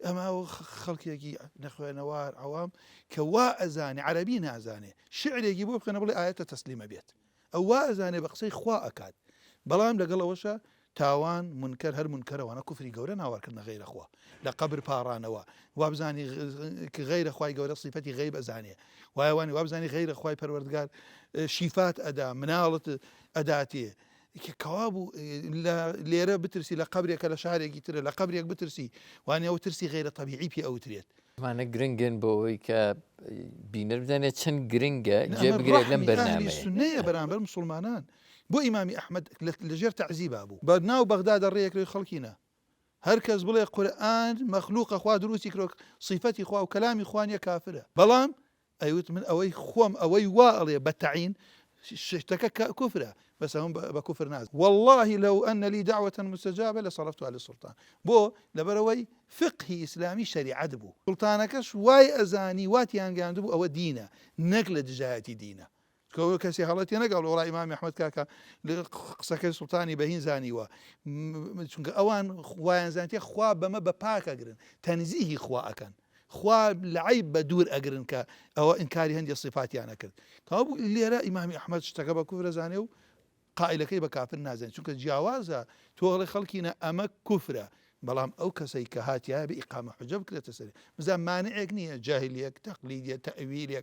ئەما خەڵکێکی نەخوێنەوار عوام کە وا ئەزانێ عەرەبی نازانێ شعرێکی بۆ بخوێنە بڵێ ئاەتە تەسلیمە بێت ئەو وا ئەزانێ بە قسەی خوا ئەکات بەڵام لەگەڵ ئەوەشە تاوان منکەر هەر منکەرەوەنە کوفری گەورە ناوارکردنە غەیرەخوا لە قەبر پاڕانەوە وا بزانی غەیرە خوای گەورە صیفەتی غەیب ئەزانێ وایوانی وا بزانی غەیرە خوای پەروەردگار شیفات ئەدا مناڵت ئەداتێ کەوا بوو لێرە بترسی لە قبرێکە لە شارێکی ترە لە قبرێک بترسی وانێ ئەو ترسی غەیرە تەبیعی پێ ئەوترێت مانە گرنگن بۆ ئەوەی کە بینەر بدەنێت چەند گرنگە جێ بگرێت لەم بەرنامەیە سنەیە بەرامبەر مسلمانان بۆ ئیمامی ئەحمەد لەژێر تەعزیبا بوو بە ناو بەغدادا ڕێیەکەوەی خەڵکینە هەر کەس بڵێ قورئان مەخلوقە خوا دروستی کرۆ صیفەتی خوا و کەلامی خوانیە کافرە بەڵام ئەیوت من ئەوەی خۆم ئەوەی وا ئەڵێ بە تەعین شتەکە کوفرە بس هم بكفر ناس والله لو أن لي دعوة مستجابة لصرفتها للسلطان بو لبروي فقهي إسلامي شريعة دبو سلطانكش واي أزاني واتيان قام دبو أو دينا نقل دجاهتي دينا كسي هالتي نقل وراء إمام أحمد كاكا لقصك سلطاني بهين زاني أوان خوان زانتي خوا بما بباك أقرن تنزيه خوا أكن خوا لعيب بدور أقرن أو إنكاري هندي الصفات يعني كذا كابو اللي رأى إمام أحمد اشتكى كفر زانيو قائلەکەی بە کافر نازانێت چونکە جیاوازە تۆڵی خەڵکینە ئەمە کوفرە بەڵام ئەو کەسەی کە هاتیایە بە ئیقامە حوجە بکرێتە سەری بزان مانعێک نییە جاهلیەک تەقلیدیە تەئویلێک